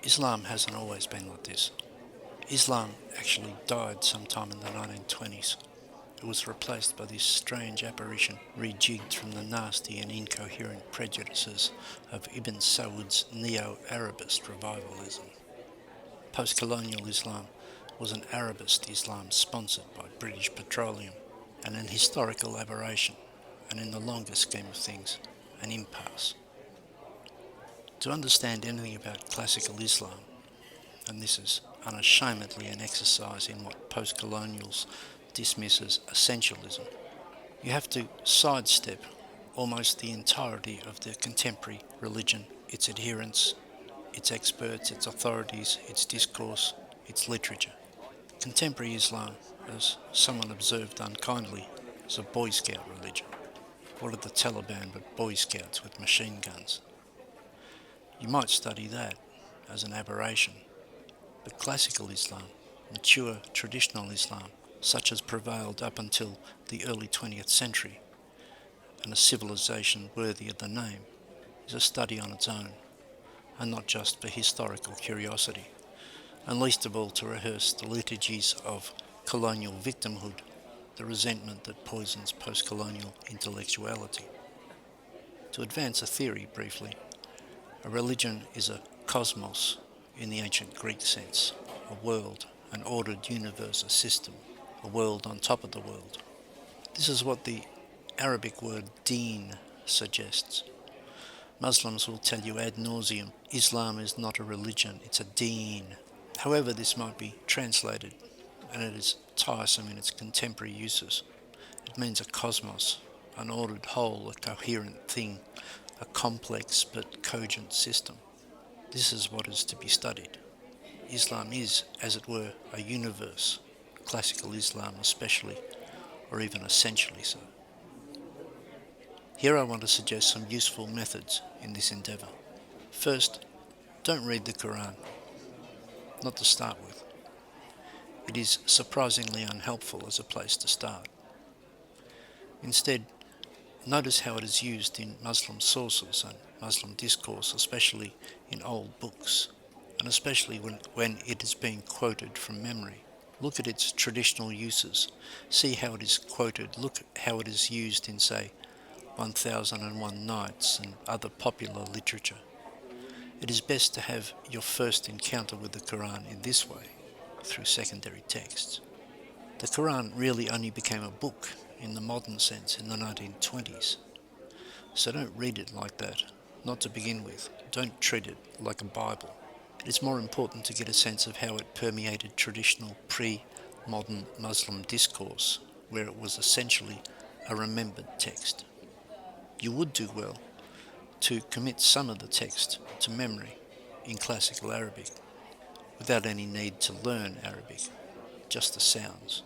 Islam hasn't always been like this. Islam actually died sometime in the 1920s. It was replaced by this strange apparition rejigged from the nasty and incoherent prejudices of Ibn Saud's neo-Arabist revivalism. Post-colonial Islam was an Arabist Islam sponsored by British Petroleum, and an historical aberration, and in the longer scheme of things, an impasse. To understand anything about classical Islam, and this is unashamedly an exercise in what post-colonials dismiss as essentialism, you have to sidestep almost the entirety of the contemporary religion, its adherents, its experts, its authorities, its discourse, its literature. Contemporary Islam, as someone observed unkindly, is a Boy Scout religion. What are the Taliban but Boy Scouts with machine guns? You might study that as an aberration, but classical Islam, mature traditional Islam, such as prevailed up until the early 20th century, and a civilization worthy of the name, is a study on its own, and not just for historical curiosity, and least of all to rehearse the liturgies of colonial victimhood, the resentment that poisons post-colonial intellectuality. To advance a theory briefly, a religion is a cosmos in the ancient Greek sense, a world, an ordered universe, a system, a world on top of the world. This is what the Arabic word deen suggests. Muslims will tell you ad nauseum, Islam is not a religion, it's a deen. However this might be translated, and it is tiresome in its contemporary uses. It means a cosmos, an ordered whole, a coherent thing, a complex but cogent system. This is what is to be studied. Islam is, as it were, a universe, classical Islam especially, or even essentially so. Here I want to suggest some useful methods in this endeavour. First, don't read the Quran, not to start with. It is surprisingly unhelpful as a place to start. Instead, notice how it is used in Muslim sources and Muslim discourse, especially in old books, and especially when it is being quoted from memory. Look at its traditional uses, see how it is quoted, look how it is used in, say, 1001 Nights and other popular literature. It is best to have your first encounter with the Quran in this way, through secondary texts. The Quran really only became a book in the modern sense in the 1920s. So don't read it like that, not to begin with. Don't treat it like a Bible. It is more important to get a sense of how it permeated traditional pre-modern Muslim discourse, where it was essentially a remembered text. You would do well to commit some of the text to memory in classical Arabic, without any need to learn Arabic, just the sounds.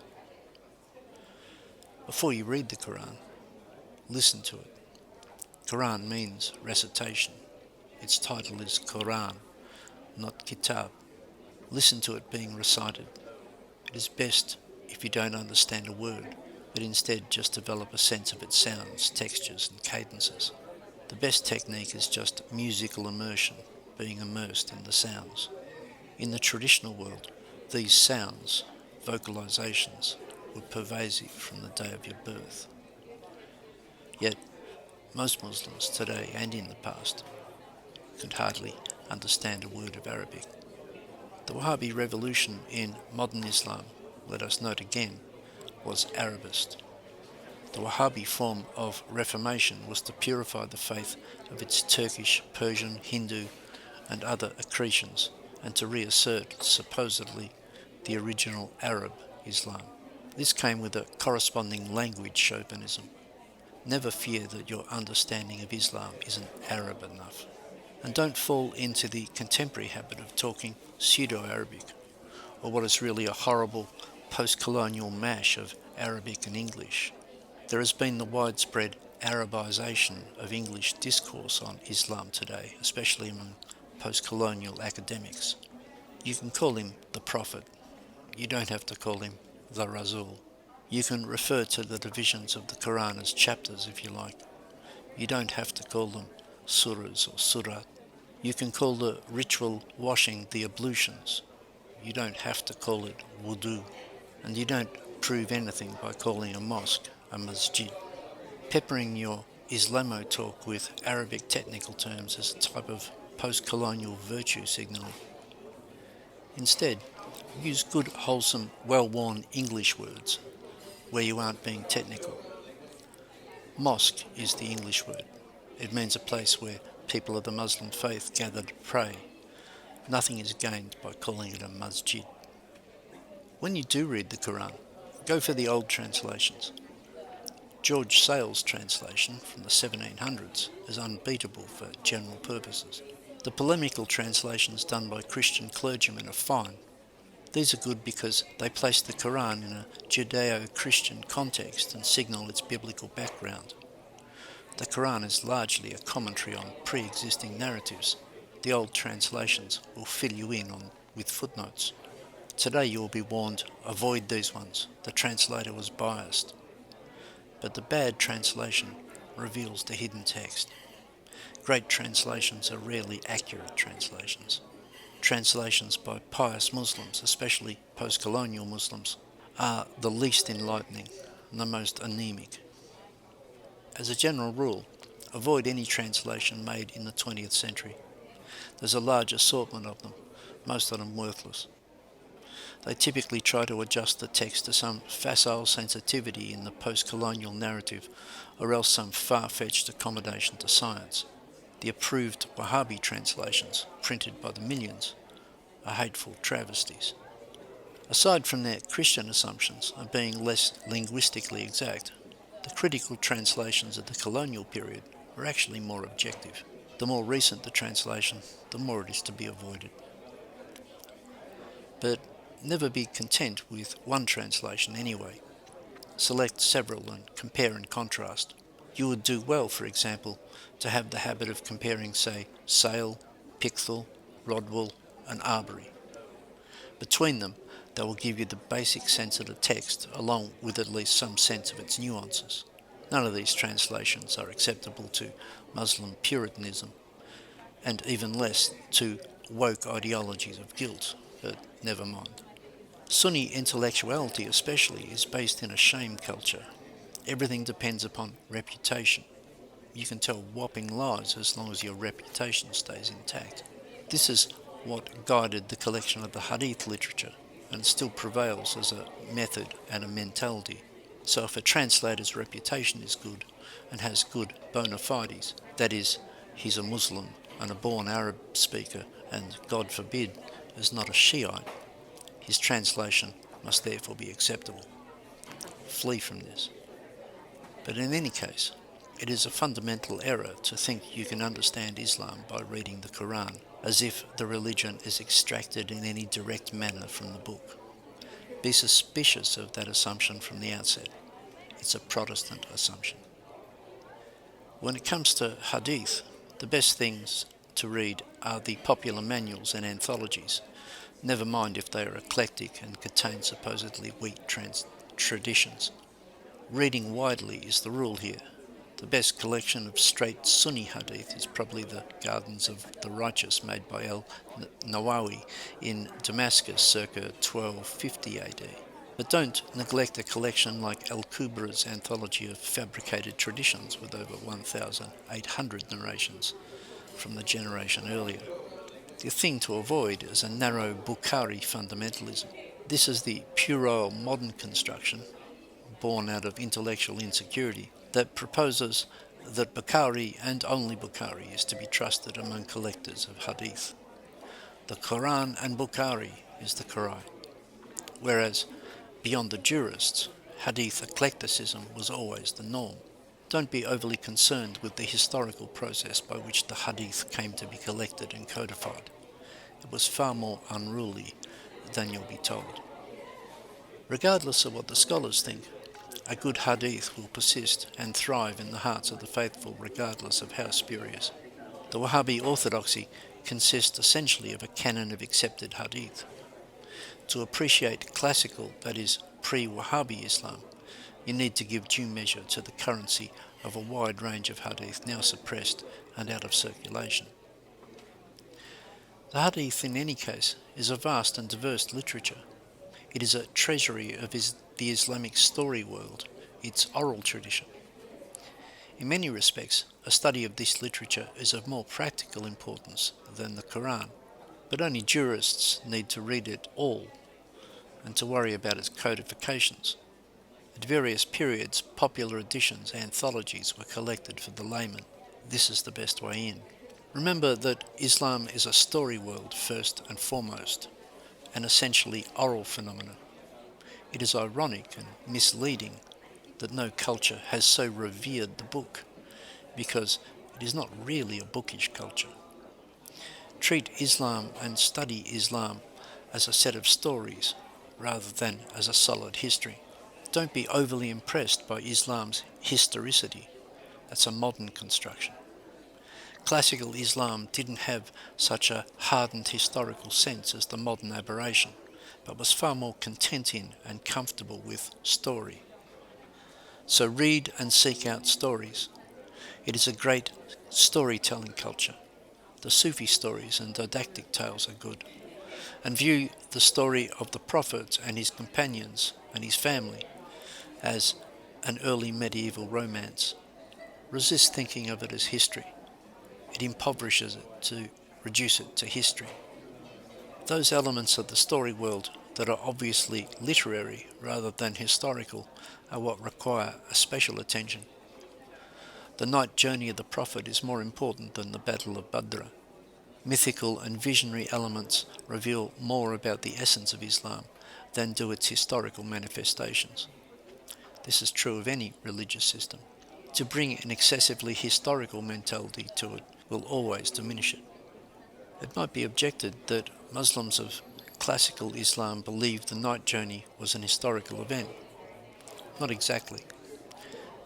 Before you read the Quran, listen to it. Quran means recitation. Its title is Quran, not Kitab. Listen to it being recited. It is best if you don't understand a word, but instead just develop a sense of its sounds, textures and cadences. The best technique is just musical immersion, being immersed in the sounds. In the traditional world, these sounds, vocalizations, were pervasive from the day of your birth. Yet, most Muslims today and in the past could hardly understand a word of Arabic. The Wahabi Revolution in modern Islam, let us note again, was Arabist. The Wahabi form of Reformation was to purify the faith of its Turkish, Persian, Hindu and other accretions, and to reassert, supposedly, the original Arab Islam. This came with a corresponding language chauvinism. Never fear that your understanding of Islam isn't Arab enough. And don't fall into the contemporary habit of talking pseudo-Arabic, or what is really a horrible post-colonial mash of Arabic and English. There has been the widespread Arabization of English discourse on Islam today, especially among post-colonial academics. You can call him the Prophet. You don't have to call him the Rasul. You can refer to the divisions of the Quran as chapters if you like. You don't have to call them surahs or surat. You can call the ritual washing the ablutions. You don't have to call it wudu, and you don't prove anything by calling a mosque a masjid. Peppering your Islamo talk with Arabic technical terms is a type of post-colonial virtue signalling. Instead, use good, wholesome, well-worn English words where you aren't being technical. Mosque is the English word. It means a place where people of the Muslim faith gather to pray. Nothing is gained by calling it a masjid. When you do read the Quran, go for the old translations. George Sale's translation from the 1700s is unbeatable for general purposes. The polemical translations done by Christian clergymen are fine. These are good because they place the Quran in a Judeo-Christian context and signal its biblical background. The Quran is largely a commentary on pre-existing narratives. The old translations will fill you in on with footnotes. Today you will be warned, avoid these ones. The translator was biased. But the bad translation reveals the hidden text. Great translations are rarely accurate translations. Translations by pious Muslims, especially post-colonial Muslims, are the least enlightening and the most anemic. As a general rule, avoid any translation made in the 20th century. There's a large assortment of them, most of them worthless. They typically try to adjust the text to some facile sensitivity in the post-colonial narrative, or else some far-fetched accommodation to science. The approved Wahabi translations, printed by the millions, are hateful travesties. Aside from their Christian assumptions of being less linguistically exact, the critical translations of the colonial period were actually more objective. The more recent the translation, the more it is to be avoided. But never be content with one translation anyway. Select several and compare and contrast. You would do well, for example, to have the habit of comparing, say, Sale, Pickthall, Rodwell, and Arbery. Between them, they will give you the basic sense of the text, along with at least some sense of its nuances. None of these translations are acceptable to Muslim Puritanism, and even less to woke ideologies of guilt, but never mind. Sunni intellectuality especially is based in a shame culture. Everything depends upon reputation. You can tell whopping lies as long as your reputation stays intact. This is what guided the collection of the Hadith literature, and still prevails as a method and a mentality. So if a translator's reputation is good and has good bona fides, that is, he's a Muslim and a born Arab speaker and, God forbid, is not a Shiite, his translation must therefore be acceptable. Flee from this. But in any case, it is a fundamental error to think you can understand Islam by reading the Quran, as if the religion is extracted in any direct manner from the book. Be suspicious of that assumption from the outset. It's a Protestant assumption. When it comes to Hadith, the best things to read are the popular manuals and anthologies, never mind if they are eclectic and contain supposedly weak traditions. Reading widely is the rule here. The best collection of straight Sunni Hadith is probably the Gardens of the Righteous made by al-Nawawi in Damascus circa 1250 AD. But don't neglect a collection like al-Kubra's anthology of fabricated traditions with over 1,800 narrations from the generation earlier. The thing to avoid is a narrow Bukhari fundamentalism. This is the puerile modern construction, born out of intellectual insecurity, that proposes that Bukhari and only Bukhari is to be trusted among collectors of Hadith. The Quran and Bukhari is the Quran, whereas beyond the jurists, Hadith eclecticism was always the norm. Don't be overly concerned with the historical process by which the Hadith came to be collected and codified. It was far more unruly than you'll be told. Regardless of what the scholars think, a good Hadith will persist and thrive in the hearts of the faithful regardless of how spurious. The Wahhabi orthodoxy consists essentially of a canon of accepted Hadith. To appreciate classical, that is, pre-Wahhabi Islam, you need to give due measure to the currency of a wide range of Hadith now suppressed and out of circulation. The Hadith, in any case, is a vast and diverse literature. It is a treasury of the Islamic story world, its oral tradition. In many respects, a study of this literature is of more practical importance than the Quran, but only jurists need to read it all and to worry about its codifications. At various periods, popular editions, anthologies were collected for the layman. This is the best way in. Remember that Islam is a story world first and foremost, an essentially oral phenomenon. It is ironic and misleading that no culture has so revered the book, because it is not really a bookish culture. Treat Islam and study Islam as a set of stories rather than as a solid history. Don't be overly impressed by Islam's historicity. That's a modern construction. Classical Islam didn't have such a hardened historical sense as the modern aberration, but was far more content in and comfortable with story. So read and seek out stories. It is a great storytelling culture. The Sufi stories and didactic tales are good. And view the story of the Prophet and his companions and his family as an early medieval romance. Resist thinking of it as history. It impoverishes it to reduce it to history. Those elements of the story world that are obviously literary rather than historical are what require a special attention. The night journey of the Prophet is more important than the Battle of Badr. Mythical and visionary elements reveal more about the essence of Islam than do its historical manifestations. This is true of any religious system. To bring an excessively historical mentality to it will always diminish it. It might be objected that Muslims of classical Islam believe the night journey was an historical event. Not exactly.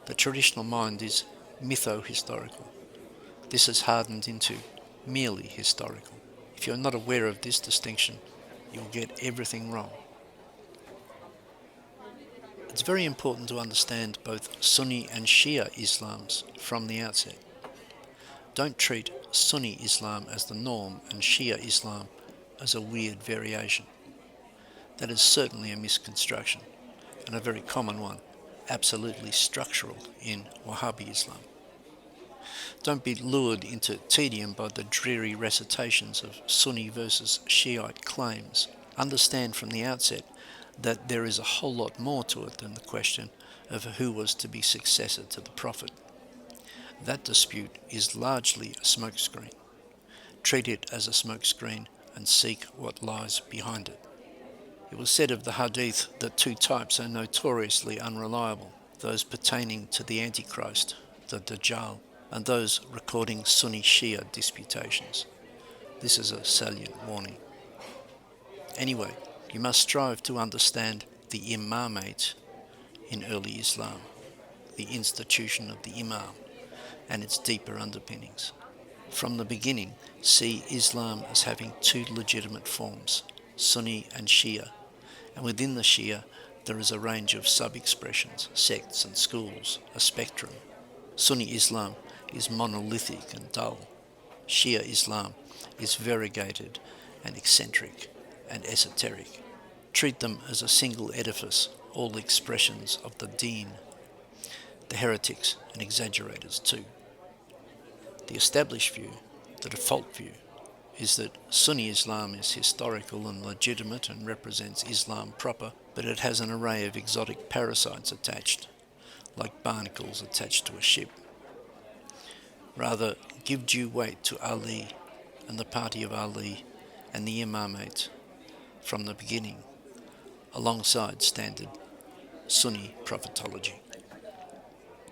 The traditional mind is mytho-historical. This is hardened into merely historical. If you're not aware of this distinction, you'll get everything wrong. It's very important to understand both Sunni and Shia Islams from the outset. Don't treat Sunni Islam as the norm and Shia Islam as a weird variation. That is certainly a misconstruction, and a very common one, absolutely structural in Wahabi Islam. Don't be lured into tedium by the dreary recitations of Sunni versus Shiite claims. Understand from the outset that there is a whole lot more to it than the question of who was to be successor to the Prophet. That dispute is largely a smokescreen. Treat it as a smokescreen and seek what lies behind it. It was said of the Hadith that two types are notoriously unreliable, those pertaining to the Antichrist, the Dajjal, and those recording Sunni Shia disputations. This is a salient warning. Anyway, you must strive to understand the imamate in early Islam, the institution of the imam, and its deeper underpinnings. From the beginning, see Islam as having two legitimate forms, Sunni and Shia, and within the Shia there is a range of sub-expressions, sects and schools, a spectrum. Sunni Islam is monolithic and dull. Shia Islam is variegated and eccentric and esoteric. Treat them as a single edifice, all expressions of the deen, the heretics and exaggerators too. The established view, the default view, is that Sunni Islam is historical and legitimate and represents Islam proper, but it has an array of exotic parasites attached, like barnacles attached to a ship. Rather, give due weight to Ali and the party of Ali and the imamate from the beginning, alongside standard Sunni prophetology.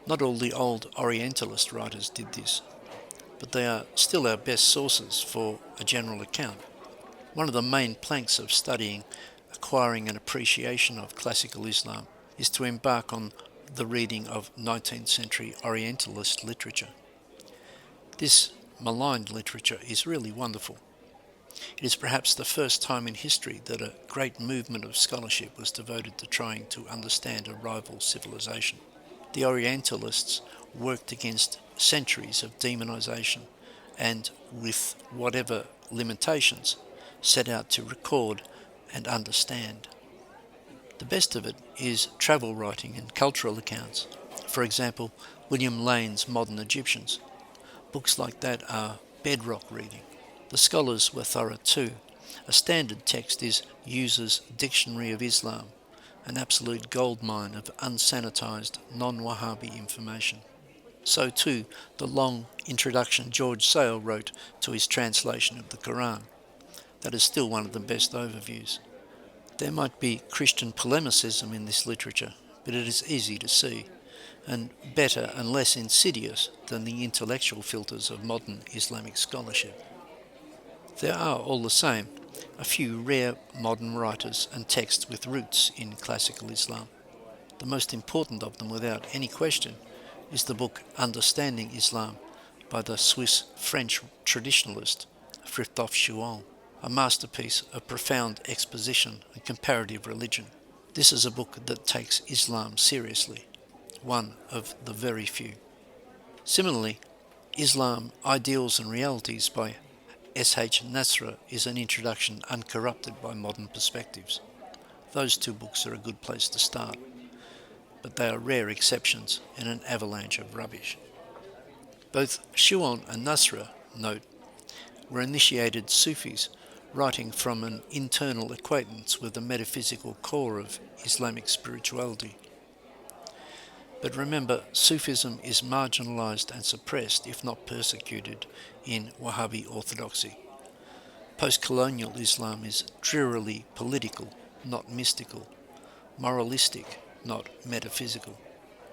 Not all the old Orientalist writers did this, but they are still our best sources for a general account. One of the main planks of studying, acquiring an appreciation of classical Islam is to embark on the reading of 19th century Orientalist literature. This maligned literature is really wonderful. It is perhaps the first time in history that a great movement of scholarship was devoted to trying to understand a rival civilization. The Orientalists worked against centuries of demonization and with whatever limitations, set out to record and understand. The best of it is travel writing and cultural accounts. For example, William Lane's Modern Egyptians. Books like that are bedrock reading. The scholars were thorough too. A standard text is User's Dictionary of Islam, an absolute goldmine of unsanitized, non-Wahabi information. So too the long introduction George Sale wrote to his translation of the Quran. That is still one of the best overviews. There might be Christian polemicism in this literature, but it is easy to see, and better and less insidious than the intellectual filters of modern Islamic scholarship. There are, all the same, a few rare modern writers and texts with roots in classical Islam. The most important of them, without any question, is the book Understanding Islam by the Swiss-French traditionalist Frithjof Schuon, a masterpiece of profound exposition and comparative religion. This is a book that takes Islam seriously, one of the very few. Similarly, Islam, Ideals and Realities by S.H. Nasra is an introduction uncorrupted by modern perspectives. Those two books are a good place to start, but they are rare exceptions in an avalanche of rubbish. Both Schuon and Nasra, note, were initiated Sufis writing from an internal acquaintance with the metaphysical core of Islamic spirituality. But remember, Sufism is marginalized and suppressed, if not persecuted, in Wahabi orthodoxy. Post-colonial Islam is drearily political, not mystical, moralistic, not metaphysical.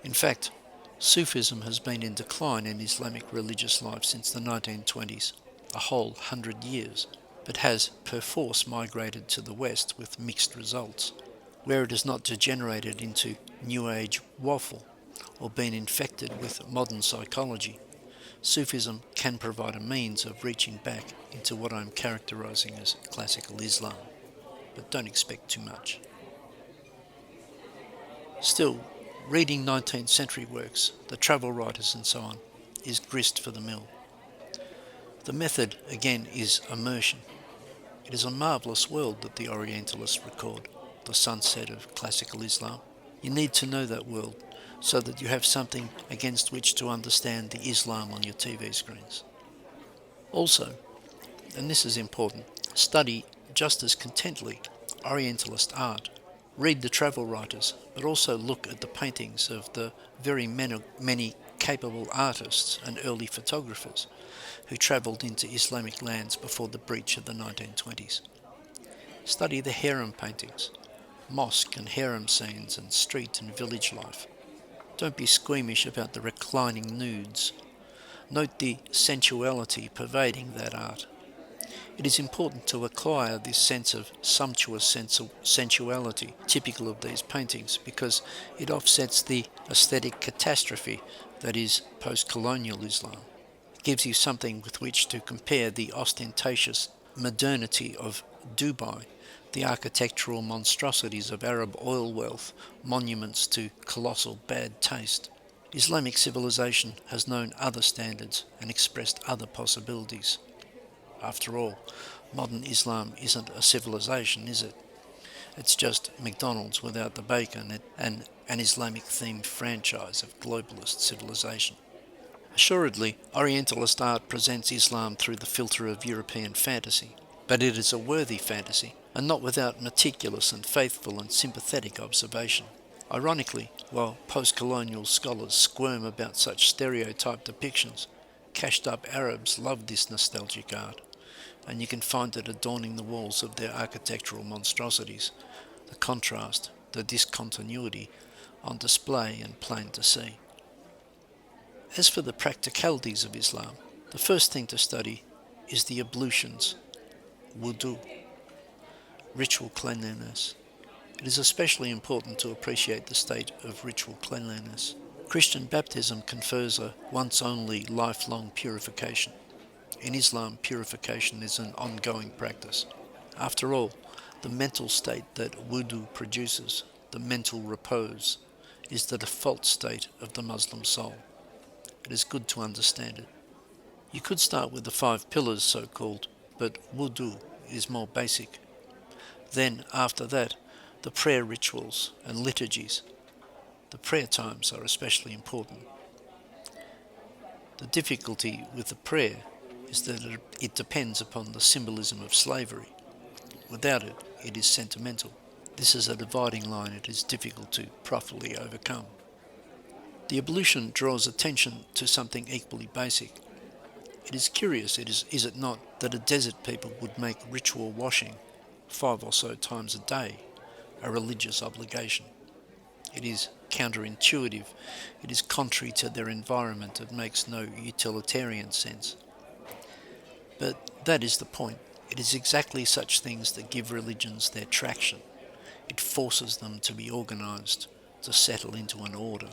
In fact, Sufism has been in decline in Islamic religious life since the 1920s, a whole 100 years, but has perforce migrated to the West with mixed results, where it has not degenerated into New Age waffle or been infected with modern psychology. Sufism can provide a means of reaching back into what I'm characterizing as classical Islam, but don't expect too much. Still, reading 19th century works, the travel writers and so on, is grist for the mill. The method, again, is immersion. It is a marvellous world that the Orientalists record, the sunset of classical Islam. You need to know that world so that you have something against which to understand the Islam on your TV screens. Also, and this is important, study just as contently Orientalist art. Read the travel writers, but also look at the paintings of the very many capable artists and early photographers who travelled into Islamic lands before the breach of the 1920s. Study the harem paintings, mosque and harem scenes and street and village life. Don't be squeamish about the reclining nudes. Note the sensuality pervading that art. It is important to acquire this sense of sumptuous sensuality typical of these paintings because it offsets the aesthetic catastrophe that is post-colonial Islam. It gives you something with which to compare the ostentatious modernity of Dubai, the architectural monstrosities of Arab oil wealth, monuments to colossal bad taste. Islamic civilization has known other standards and expressed other possibilities. After all, modern Islam isn't a civilization, is it? It's just McDonald's without the bacon and an Islamic-themed franchise of globalist civilization. Assuredly, Orientalist art presents Islam through the filter of European fantasy, but it is a worthy fantasy, and not without meticulous and faithful and sympathetic observation. Ironically, while post-colonial scholars squirm about such stereotyped depictions, cashed-up Arabs love this nostalgic art, and you can find it adorning the walls of their architectural monstrosities, the contrast, the discontinuity, on display and plain to see. As for the practicalities of Islam, the first thing to study is the ablutions, wudu, ritual cleanliness. It is especially important to appreciate the state of ritual cleanliness. Christian baptism confers a once-only lifelong purification. In Islam, purification is an ongoing practice. After all, the mental state that wudu produces, the mental repose, is the default state of the Muslim soul. It is good to understand it. You could start with the 5 pillars, so-called, but wudu is more basic. Then, after that, the prayer rituals and liturgies. The prayer times are especially important. The difficulty with the prayer is that it depends upon the symbolism of slavery. Without it, it is sentimental. This is a dividing line it is difficult to properly overcome. The ablution draws attention to something equally basic. It is curious, is it not, that a desert people would make ritual washing 5 or so times a day a religious obligation. It is counterintuitive, it is contrary to their environment, it makes no utilitarian sense. But that is the point. It is exactly such things that give religions their traction. It forces them to be organized, to settle into an order.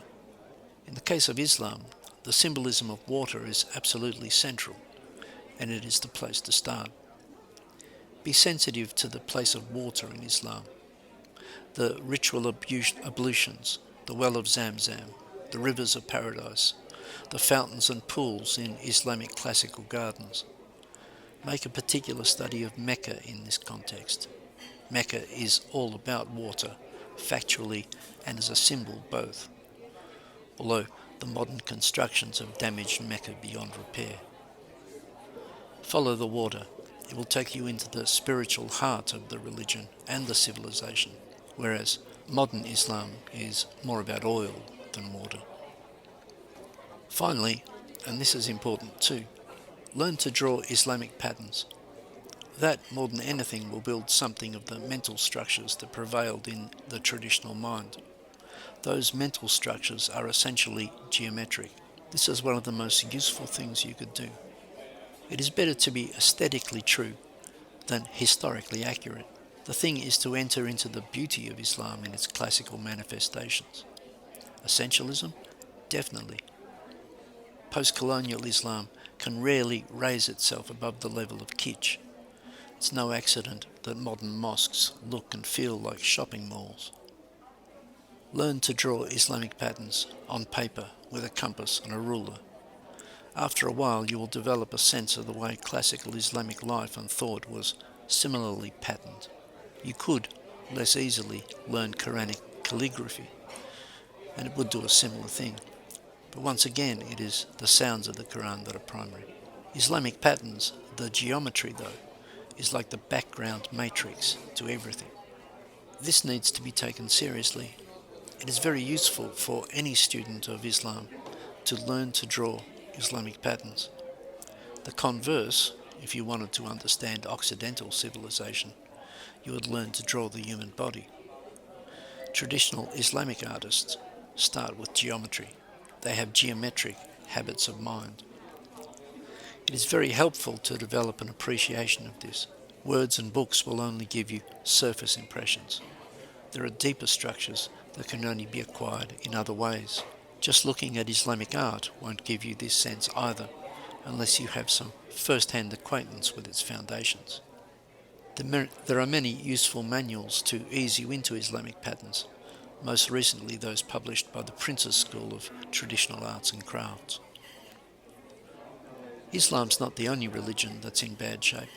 In the case of Islam, the symbolism of water is absolutely central, and it is the place to start. Be sensitive to the place of water in Islam. The ritual ablutions, the well of Zamzam, the rivers of paradise, the fountains and pools in Islamic classical gardens. Make a particular study of Mecca in this context. Mecca is all about water, factually and as a symbol both, although the modern constructions have damaged Mecca beyond repair. Follow the water. It will take you into the spiritual heart of the religion and the civilization, whereas modern Islam is more about oil than water. Finally, and this is important too, learn to draw Islamic patterns. That, more than anything, will build something of the mental structures that prevailed in the traditional mind. Those mental structures are essentially geometric. This is one of the most useful things you could do. It is better to be aesthetically true than historically accurate. The thing is to enter into the beauty of Islam in its classical manifestations. Essentialism? Definitely. Post-colonial Islam can rarely raise itself above the level of kitsch. It's no accident that modern mosques look and feel like shopping malls. Learn to draw Islamic patterns on paper with a compass and a ruler. After a while you will develop a sense of the way classical Islamic life and thought was similarly patterned. You could, less easily, learn Quranic calligraphy, and it would do a similar thing. But once again, it is the sounds of the Quran that are primary. Islamic patterns, the geometry though, is like the background matrix to everything. This needs to be taken seriously. It is very useful for any student of Islam to learn to draw Islamic patterns. The converse, if you wanted to understand Occidental civilization, you would learn to draw the human body. Traditional Islamic artists start with geometry. They have geometric habits of mind. It is very helpful to develop an appreciation of this. Words and books will only give you surface impressions. There are deeper structures that can only be acquired in other ways. Just looking at Islamic art won't give you this sense either, unless you have some first-hand acquaintance with its foundations. There are many useful manuals to ease you into Islamic patterns, most recently those published by the Prince's School of Traditional Arts and Crafts. Islam's not the only religion that's in bad shape.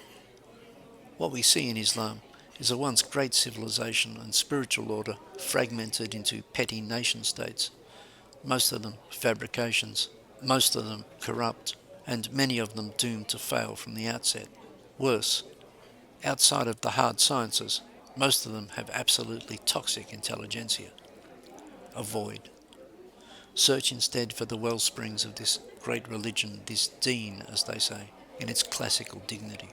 What we see in Islam is a once great civilization and spiritual order fragmented into petty nation-states, most of them fabrications, most of them corrupt, and many of them doomed to fail from the outset. Worse, outside of the hard sciences, most of them have absolutely toxic intelligentsia. Avoid. Search instead for the well springs of this great religion, this deen, as they say, in its classical dignity.